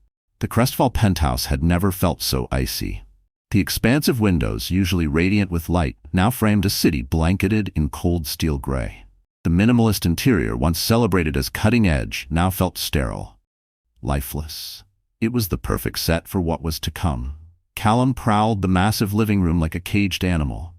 The Crestfall penthouse had never felt so icy. The expansive windows, usually radiant with light, now framed a city blanketed in cold steel gray. The minimalist interior, once celebrated as cutting-edge, now felt sterile, lifeless. It was the perfect set for what was to come. Callum prowled the massive living room like a caged animal.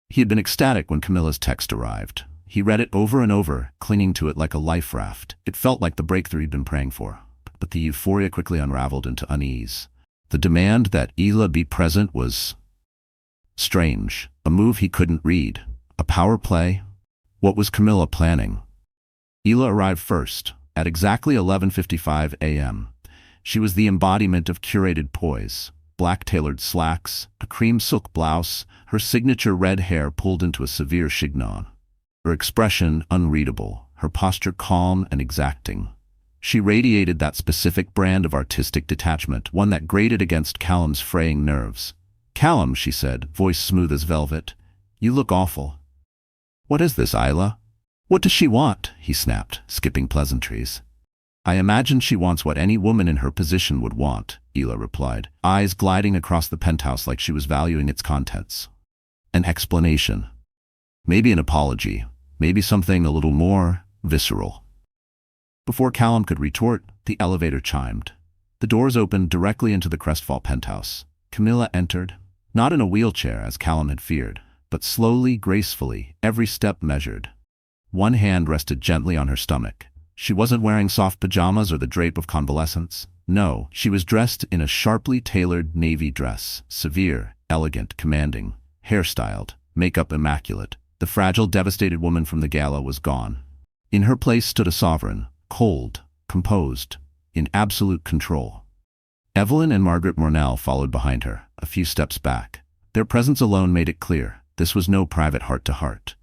He had been ecstatic when Camilla's text arrived. He read it over and over, clinging to it like a life raft. It felt like the breakthrough he'd been praying for. But the euphoria quickly unraveled into unease. The demand that Isla be present was strange. A move he couldn't read. A power play. What was Camilla planning? Isla arrived first, at exactly 11:55 a.m. She was the embodiment of curated poise. Black-tailored slacks, a cream silk blouse, her signature red hair pulled into a severe chignon. Her expression unreadable, her posture calm and exacting. She radiated that specific brand of artistic detachment, one that grated against Callum's fraying nerves. "Callum," she said, voice smooth as velvet. "You look awful." "What is this, Isla?" "What does she want?" he snapped, skipping pleasantries. "I imagine she wants what any woman in her position would want," Isla replied, eyes gliding across the penthouse like she was valuing its contents. "An explanation. Maybe an apology. Maybe something a little more visceral." Before Callum could retort, the elevator chimed. The doors opened directly into the Crestfall penthouse. Camilla entered, not in a wheelchair as Callum had feared, but slowly, gracefully, every step measured. One hand rested gently on her stomach. She wasn't wearing soft pajamas or the drape of convalescence. No, she was dressed in a sharply tailored navy dress, severe, elegant, commanding, hairstyled, makeup immaculate. The fragile, devastated woman from the gala was gone. In her place stood a sovereign, cold, composed, in absolute control. Evelyn and Margaret Mornell followed behind her, a few steps back. Their presence alone made it clear, this was no private heart-to-heart.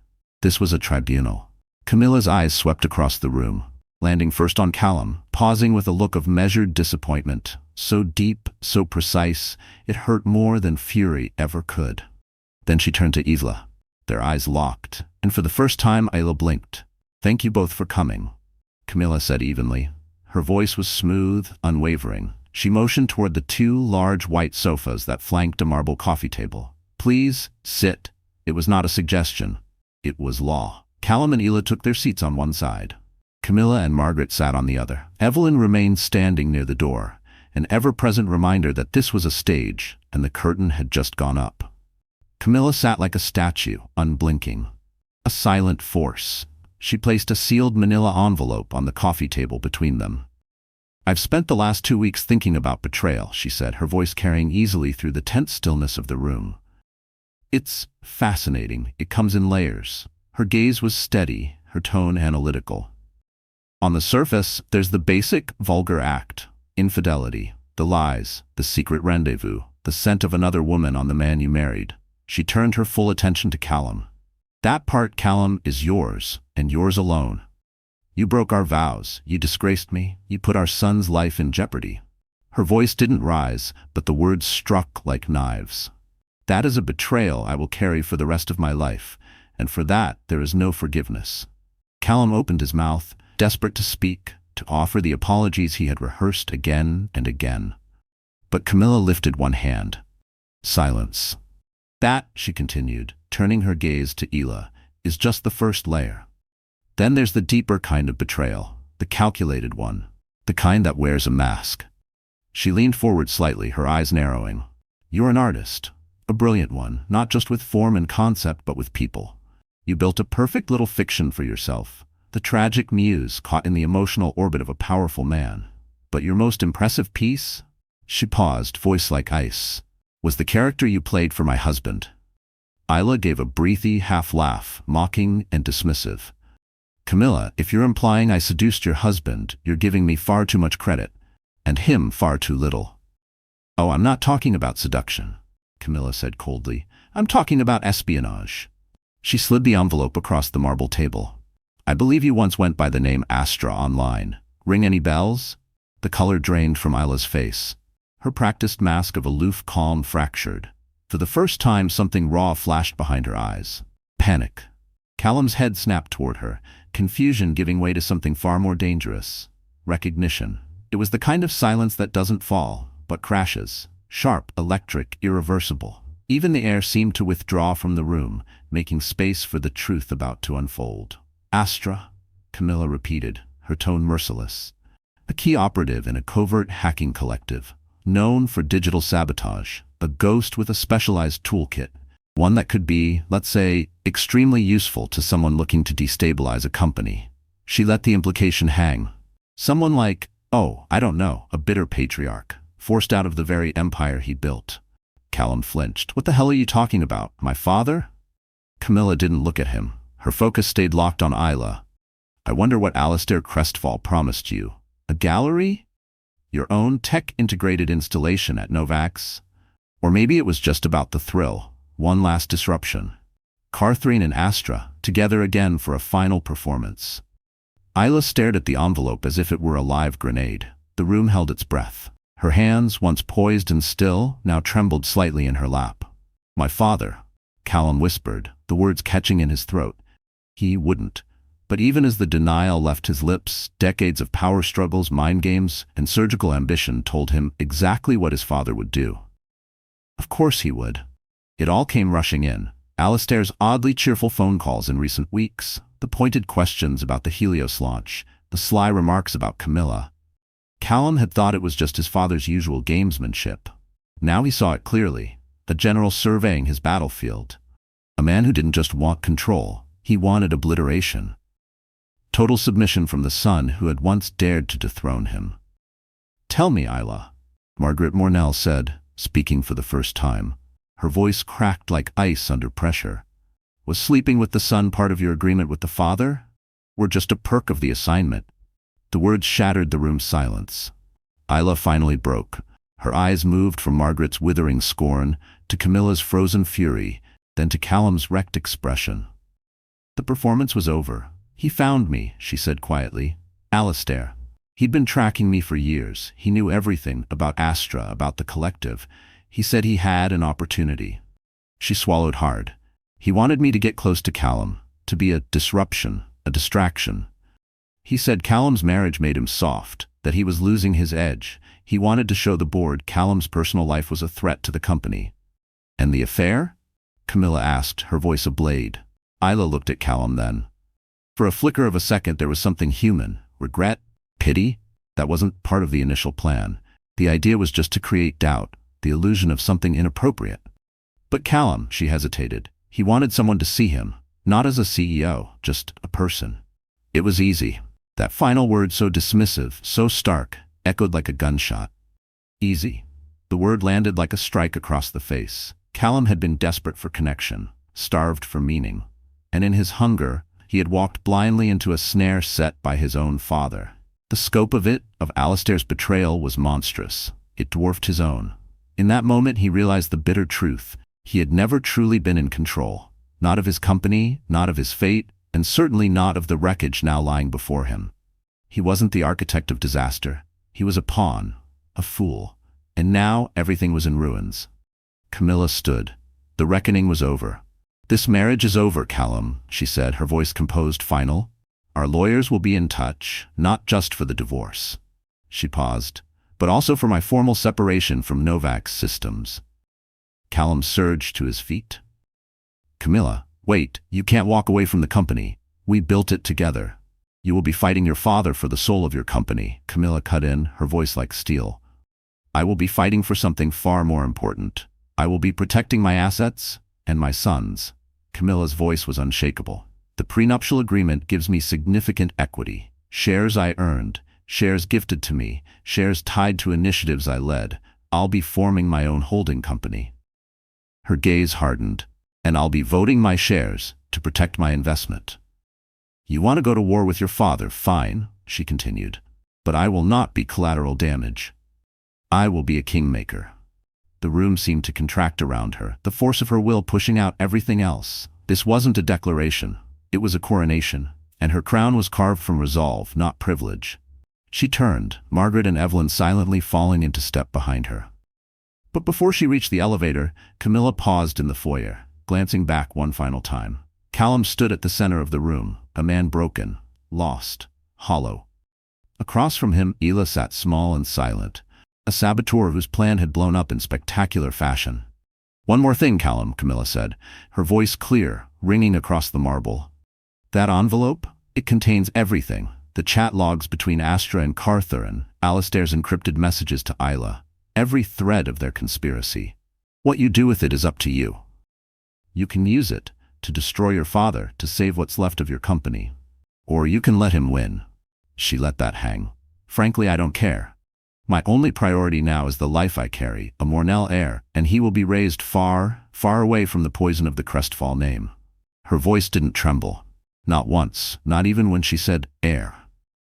This was a tribunal. Camilla's eyes swept across the room, landing first on Callum, pausing with a look of measured disappointment, so deep, so precise, it hurt more than fury ever could. Then she turned to Isla. Their eyes locked, and for the first time Isla blinked. "Thank you both for coming," Camilla said evenly. Her voice was smooth, unwavering. She motioned toward the two large white sofas that flanked a marble coffee table. "Please, sit." It was not a suggestion. It was law. Callum and Isla took their seats on one side. Camilla and Margaret sat on the other. Evelyn remained standing near the door, an ever-present reminder that this was a stage, and the curtain had just gone up. Camilla sat like a statue, unblinking. A silent force. She placed a sealed manila envelope on the coffee table between them. "I've spent the last 2 weeks thinking about betrayal," she said, her voice carrying easily through the tense stillness of the room. "It's fascinating. It comes in layers." Her gaze was steady, her tone analytical. "On the surface, there's the basic, vulgar act. Infidelity, the lies, the secret rendezvous, the scent of another woman on the man you married." She turned her full attention to Callum. "That part, Callum, is yours, and yours alone. You broke our vows, you disgraced me, you put our son's life in jeopardy." Her voice didn't rise, but the words struck like knives. "That is a betrayal I will carry for the rest of my life, and for that there is no forgiveness." Callum opened his mouth, desperate to speak, to offer the apologies he had rehearsed again and again. But Camilla lifted one hand. "Silence. That," she continued, turning her gaze to Isla, "is just the first layer. Then there's the deeper kind of betrayal, the calculated one, the kind that wears a mask." She leaned forward slightly, her eyes narrowing. "You're an artist, a brilliant one, not just with form and concept, but with people. You built a perfect little fiction for yourself, the tragic muse caught in the emotional orbit of a powerful man. But your most impressive piece?" She paused, voice like ice. "Was the character you played for my husband." Isla gave a breathy half-laugh, mocking and dismissive. "Camilla, if you're implying I seduced your husband, you're giving me far too much credit, and him far too little." "Oh, I'm not talking about seduction," Camilla said coldly. "I'm talking about espionage." She slid the envelope across the marble table. "I believe you once went by the name Astra online. Ring any bells?" The color drained from Isla's face. Her practiced mask of aloof calm fractured. For the first time, something raw flashed behind her eyes. Panic. Callum's head snapped toward her, confusion giving way to something far more dangerous. Recognition. It was the kind of silence that doesn't fall, but crashes. Sharp, electric, irreversible. Even the air seemed to withdraw from the room, making space for the truth about to unfold. "Astra," Camilla repeated, her tone merciless. A key operative in a covert hacking collective, known for digital sabotage, a ghost with a specialized toolkit, one that could be, let's say, extremely useful to someone looking to destabilize a company. She let the implication hang. Someone like, oh, I don't know, a bitter patriarch, forced out of the very empire he built. Callum flinched. "What the hell are you talking about? My father?" Camilla didn't look at him. Her focus stayed locked on Isla. "I wonder what Alistair Crestfall promised you. A gallery? Your own tech-integrated installation at Novax? Or maybe it was just about the thrill, one last disruption. Carthrine and Astra, together again for a final performance." Isla stared at the envelope as if it were a live grenade. The room held its breath. Her hands, once poised and still, now trembled slightly in her lap. My father, Callum whispered, the words catching in his throat. He wouldn't. But even as the denial left his lips, decades of power struggles, mind games, and surgical ambition told him exactly what his father would do. Of course he would. It all came rushing in. Alistair's oddly cheerful phone calls in recent weeks, the pointed questions about the Helios launch, the sly remarks about Camilla. Callum had thought it was just his father's usual gamesmanship. Now he saw it clearly, a general surveying his battlefield. A man who didn't just want control, he wanted obliteration. Total submission from the son who had once dared to dethrone him. "Tell me, Isla," Margaret Mornell said, speaking for the first time. Her voice cracked like ice under pressure. "Was sleeping with the son part of your agreement with the father? Or just a perk of the assignment?" The words shattered the room's silence. Isla finally broke. Her eyes moved from Margaret's withering scorn to Camilla's frozen fury, then to Callum's wrecked expression. The performance was over. "He found me," she said quietly. "Alistair. He'd been tracking me for years. He knew everything about Astra, about the collective. He said he had an opportunity." She swallowed hard. "He wanted me to get close to Callum, to be a disruption, a distraction. He said Callum's marriage made him soft, that he was losing his edge. He wanted to show the board Callum's personal life was a threat to the company." "And the affair?" Camilla asked, her voice a blade. Isla looked at Callum then. For a flicker of a second there was something human, regret, pity. That wasn't part of the initial plan. The idea was just to create doubt, the illusion of something inappropriate. "But Callum," she hesitated, "he wanted someone to see him, not as a CEO, just a person." It was easy. That final word, so dismissive, so stark, echoed like a gunshot. Easy. The word landed like a strike across the face. Callum had been desperate for connection, starved for meaning. And in his hunger, he had walked blindly into a snare set by his own father. The scope of it, of Alistair's betrayal, was monstrous. It dwarfed his own. In that moment he realized the bitter truth. He had never truly been in control. Not of his company, not of his fate, and certainly not of the wreckage now lying before him. He wasn't the architect of disaster. He was a pawn, a fool. And now everything was in ruins. Camilla stood. The reckoning was over. "This marriage is over, Callum," she said, her voice composed, final. "Our lawyers will be in touch, not just for the divorce." She paused. "But also for my formal separation from Novak's systems." Callum surged to his feet. "Camilla, wait, you can't walk away from the company. We built it together. You will be fighting your father for the soul of your company," Camilla cut in, her voice like steel. "I will be fighting for something far more important. I will be protecting my assets and my sons." Camilla's voice was unshakable. "The prenuptial agreement gives me significant equity. Shares I earned, shares gifted to me, shares tied to initiatives I led. I'll be forming my own holding company." Her gaze hardened. "And I'll be voting my shares to protect my investment." "You want to go to war with your father, fine," she continued. "But I will not be collateral damage. I will be a kingmaker." The room seemed to contract around her, the force of her will pushing out everything else. This wasn't a declaration. It was a coronation, and her crown was carved from resolve, not privilege. She turned, Margaret and Evelyn silently falling into step behind her. But before she reached the elevator, Camilla paused in the foyer, glancing back one final time. Callum stood at the center of the room, a man broken, lost, hollow. Across from him, Isla sat small and silent, a saboteur whose plan had blown up in spectacular fashion. "One more thing, Callum," Camilla said, her voice clear, ringing across the marble. "That envelope? It contains everything. The chat logs between Astra and Cartharin, Alistair's encrypted messages to Isla, every thread of their conspiracy. What you do with it is up to you. You can use it to destroy your father, to save what's left of your company. Or you can let him win." She let that hang. "Frankly, I don't care. My only priority now is the life I carry, a Mornell heir, and he will be raised far, far away from the poison of the Crestfall name." Her voice didn't tremble. Not once, not even when she said heir.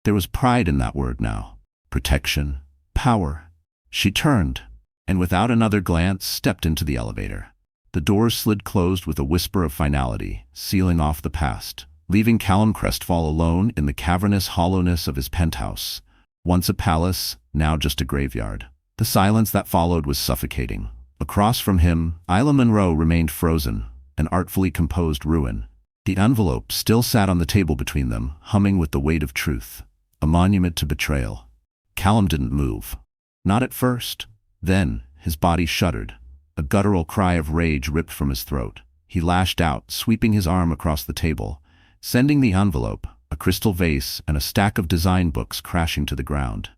There was pride in that word now. Protection. Power. She turned, and without another glance stepped into the elevator. The doors slid closed with a whisper of finality, sealing off the past, leaving Callum Crestfall alone in the cavernous hollowness of his penthouse. Once a palace, now just a graveyard. The silence that followed was suffocating. Across from him, Isla Munro remained frozen, an artfully composed ruin. The envelope still sat on the table between them, humming with the weight of truth, a monument to betrayal. Callum didn't move. Not at first. Then, his body shuddered. A guttural cry of rage ripped from his throat. He lashed out, sweeping his arm across the table, sending the envelope, a crystal vase, and a stack of design books crashing to the ground.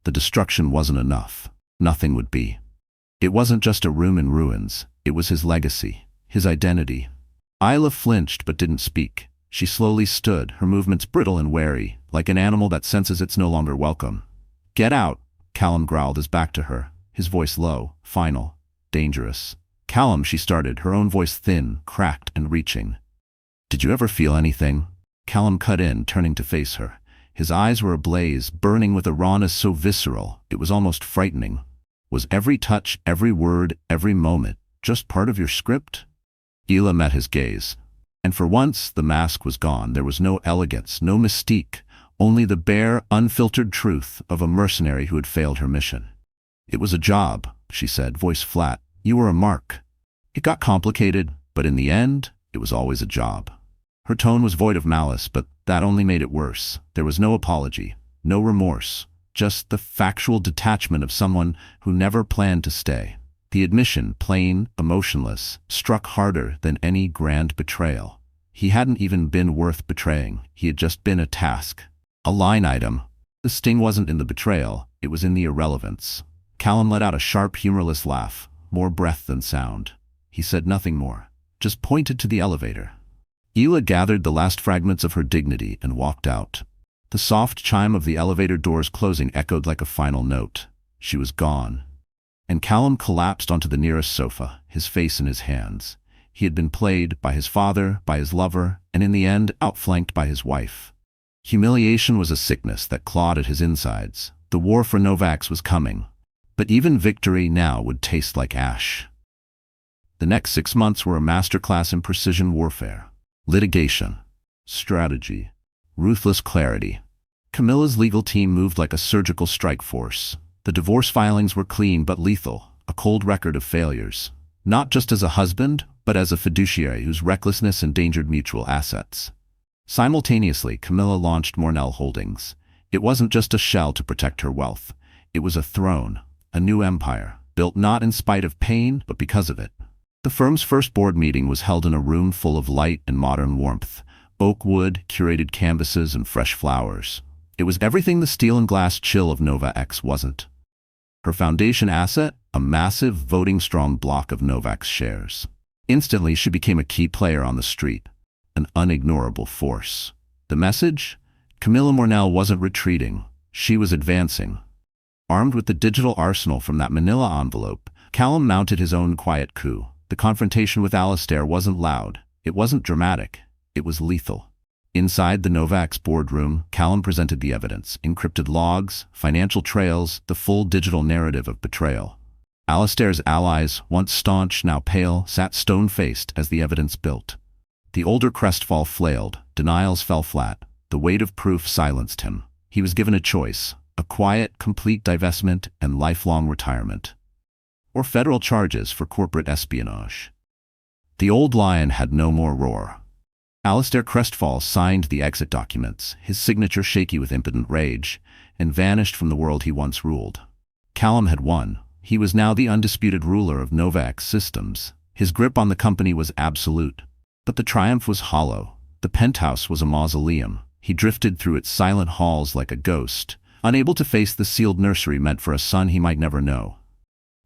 The destruction wasn't enough. Nothing would be. It wasn't just a room in ruins. It was his legacy, his identity. Isla flinched but didn't speak. She slowly stood, her movements brittle and wary, like an animal that senses it's no longer welcome. "Get out," Callum growled, his back to her, his voice low, final, dangerous. "Callum," she started, her own voice thin, cracked, and reaching. "Did you ever feel anything?" Callum cut in, turning to face her. His eyes were ablaze, burning with a rawness so visceral, it was almost frightening. Was every touch, every word, every moment just part of your script? Isla met his gaze. And for once, the mask was gone. There was no elegance, no mystique, only the bare, unfiltered truth of a mercenary who had failed her mission. "It was a job," she said, voice flat. "You were a mark. It got complicated, but in the end, it was always a job." Her tone was void of malice, but that only made it worse. There was no apology, no remorse, just the factual detachment of someone who never planned to stay. The admission, plain, emotionless, struck harder than any grand betrayal. He hadn't even been worth betraying. He had just been a task, a line item. The sting wasn't in the betrayal, it was in the irrelevance. Callum let out a sharp, humorless laugh, more breath than sound. He said nothing more, just pointed to the elevator. Isla gathered the last fragments of her dignity and walked out. The soft chime of the elevator doors closing echoed like a final note. She was gone. And Callum collapsed onto the nearest sofa, his face in his hands. He had been played by his father, by his lover, and in the end, outflanked by his wife. Humiliation was a sickness that clawed at his insides. The war for Novax was coming, but even victory now would taste like ash. The next 6 months were a masterclass in precision warfare. Litigation, strategy, ruthless clarity. Camilla's legal team moved like a surgical strike force. The divorce filings were clean but lethal, a cold record of failures. Not just as a husband, but as a fiduciary whose recklessness endangered mutual assets. Simultaneously, Camilla launched Mornell Holdings. It wasn't just a shell to protect her wealth. It was a throne, a new empire, built not in spite of pain, but because of it. The firm's first board meeting was held in a room full of light and modern warmth. Oak wood, curated canvases, and fresh flowers. It was everything the steel and glass chill of Nova X wasn't. Her foundation asset, a massive, voting-strong block of Novax shares. Instantly, she became a key player on the street, an unignorable force. The message? Camilla Mornell wasn't retreating. She was advancing. Armed with the digital arsenal from that manila envelope, Callum mounted his own quiet coup. The confrontation with Alistair wasn't loud. It wasn't dramatic. It was lethal. Inside the Novax boardroom, Callum presented the evidence, encrypted logs, financial trails, the full digital narrative of betrayal. Alistair's allies, once staunch, now pale, sat stone-faced as the evidence built. The older Crestfall flailed, denials fell flat, the weight of proof silenced him. He was given a choice, a quiet, complete divestment and lifelong retirement. Or federal charges for corporate espionage. The old lion had no more roar. Alistair Crestfall signed the exit documents, his signature shaky with impotent rage, and vanished from the world he once ruled. Callum had won. He was now the undisputed ruler of Novax Systems. His grip on the company was absolute. But the triumph was hollow. The penthouse was a mausoleum. He drifted through its silent halls like a ghost, unable to face the sealed nursery meant for a son he might never know.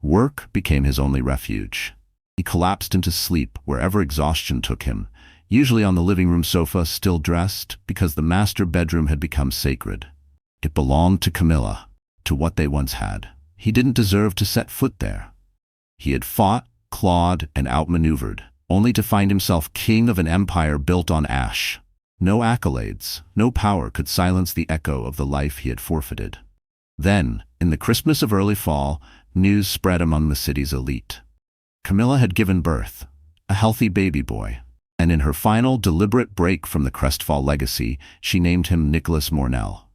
Work became his only refuge. He collapsed into sleep wherever exhaustion took him, usually on the living room sofa, still dressed, because the master bedroom had become sacred. It belonged to Camilla, to what they once had. He didn't deserve to set foot there. He had fought, clawed, and outmaneuvered, only to find himself king of an empire built on ash. No accolades, no power could silence the echo of the life he had forfeited. Then, in the crispness of early fall, news spread among the city's elite. Camilla had given birth, a healthy baby boy. And in her final, deliberate break from the Crestfall legacy, she named him Nicholas Mornell.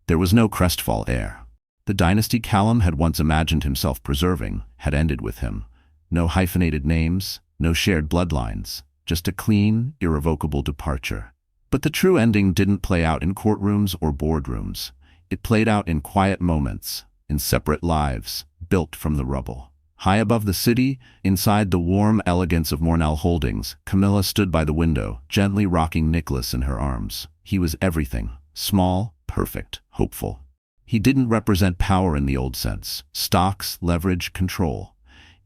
There was no Crestfall heir. The dynasty Callum had once imagined himself preserving had ended with him. No hyphenated names, no shared bloodlines, just a clean, irrevocable departure. But the true ending didn't play out in courtrooms or boardrooms. It played out in quiet moments, in separate lives, built from the rubble. High above the city, inside the warm elegance of Mornell Holdings, Camilla stood by the window, gently rocking Nicholas in her arms. He was everything. Small, perfect, hopeful. He didn't represent power in the old sense. Stocks, leverage, control.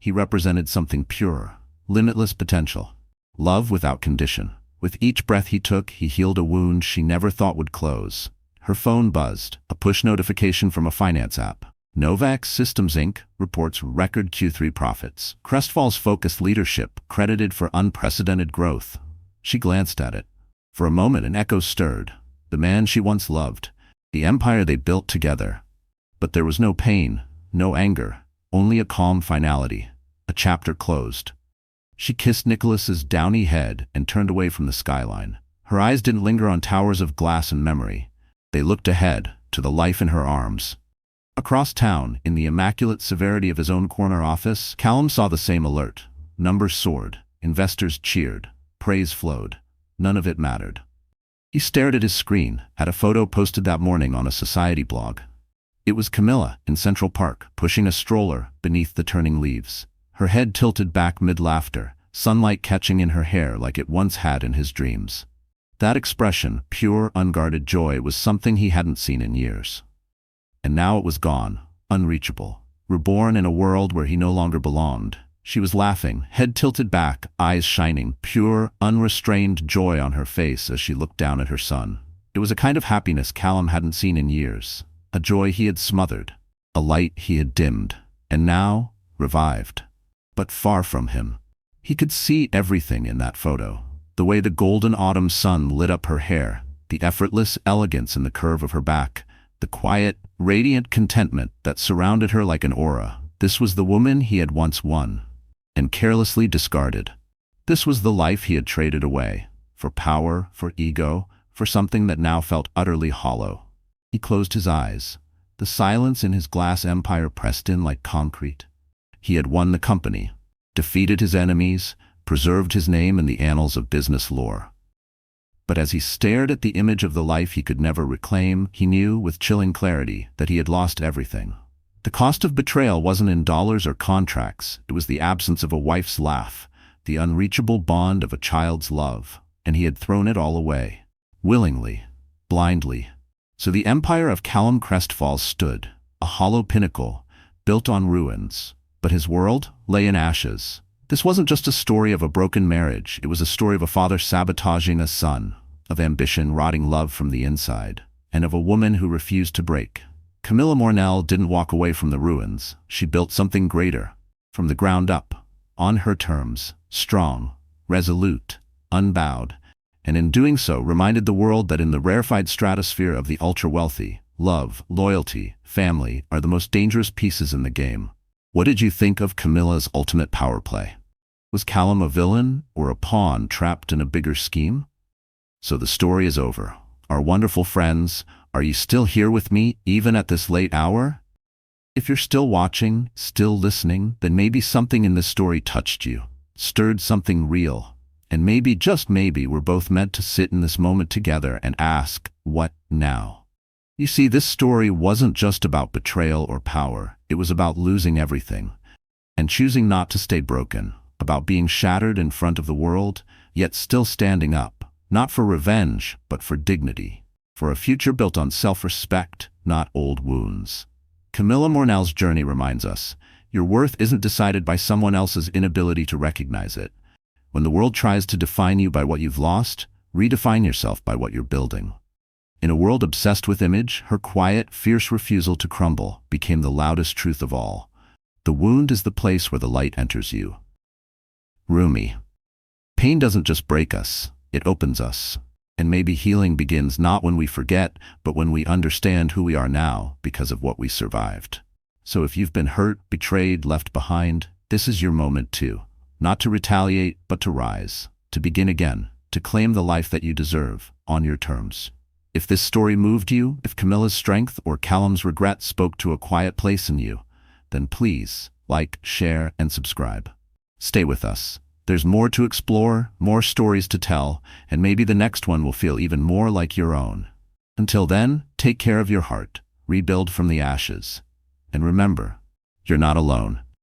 He represented something pure, limitless potential. Love without condition. With each breath he took, he healed a wound she never thought would close. Her phone buzzed, a push notification from a finance app. Novax Systems Inc. reports record Q3 profits. Crestfall's focused leadership credited for unprecedented growth. She glanced at it. For a moment an echo stirred. The man she once loved. The empire they built together. But there was no pain, no anger, only a calm finality. A chapter closed. She kissed Nicholas's downy head and turned away from the skyline. Her eyes didn't linger on towers of glass and memory. They looked ahead, to the life in her arms. Across town, in the immaculate severity of his own corner office, Callum saw the same alert. Numbers soared. Investors cheered. Praise flowed. None of it mattered. He stared at his screen, at a photo posted that morning on a society blog. It was Camilla, in Central Park, pushing a stroller beneath the turning leaves. Her head tilted back mid-laughter, sunlight catching in her hair like it once had in his dreams. That expression, pure, unguarded joy, was something he hadn't seen in years. And now it was gone, unreachable. Reborn in a world where he no longer belonged. She was laughing, head tilted back, eyes shining, pure, unrestrained joy on her face as she looked down at her son. It was a kind of happiness Callum hadn't seen in years. A joy he had smothered. A light he had dimmed. And now, revived. But far from him. He could see everything in that photo. The way the golden autumn sun lit up her hair, the effortless elegance in the curve of her back, the quiet, radiant contentment that surrounded her like an aura. This was the woman he had once won, and carelessly discarded. This was the life he had traded away, for power, for ego, for something that now felt utterly hollow. He closed his eyes. The silence in his glass empire pressed in like concrete. He had won the company, defeated his enemies, preserved his name in the annals of business lore. But as he stared at the image of the life he could never reclaim, he knew with chilling clarity that he had lost everything. The cost of betrayal wasn't in dollars or contracts. It was the absence of a wife's laugh, the unreachable bond of a child's love, and he had thrown it all away. Willingly, blindly. So the empire of Callum Crestfall stood, a hollow pinnacle, built on ruins. But his world lay in ashes. This wasn't just a story of a broken marriage. It was a story of a father sabotaging a son, of ambition rotting love from the inside, and of a woman who refused to break. Camilla Mornell didn't walk away from the ruins. She built something greater, from the ground up, on her terms, strong, resolute, unbowed, and in doing so reminded the world that in the rarefied stratosphere of the ultra-wealthy, love, loyalty, family are the most dangerous pieces in the game. What did you think of Camilla's ultimate power play? Was Callum a villain or a pawn trapped in a bigger scheme? So the story is over. Our wonderful friends, are you still here with me even at this late hour? If you're still watching, still listening, then maybe something in this story touched you, stirred something real, and maybe, just maybe, we're both meant to sit in this moment together and ask, what now? You see, this story wasn't just about betrayal or power. It was about losing everything and choosing not to stay broken, about being shattered in front of the world, yet still standing up, not for revenge, but for dignity, for a future built on self-respect, not old wounds. Camilla Mornell's journey reminds us, your worth isn't decided by someone else's inability to recognize it. When the world tries to define you by what you've lost, redefine yourself by what you're building. In a world obsessed with image, her quiet, fierce refusal to crumble became the loudest truth of all. The wound is the place where the light enters you. Rumi. Pain doesn't just break us, it opens us. And maybe healing begins not when we forget, but when we understand who we are now because of what we survived. So if you've been hurt, betrayed, left behind, this is your moment too. Not to retaliate, but to rise, to begin again, to claim the life that you deserve, on your terms. If this story moved you, if Camilla's strength or Callum's regret spoke to a quiet place in you, then please like, share, and subscribe. Stay with us. There's more to explore, more stories to tell, and maybe the next one will feel even more like your own. Until then, take care of your heart, rebuild from the ashes. And remember, you're not alone.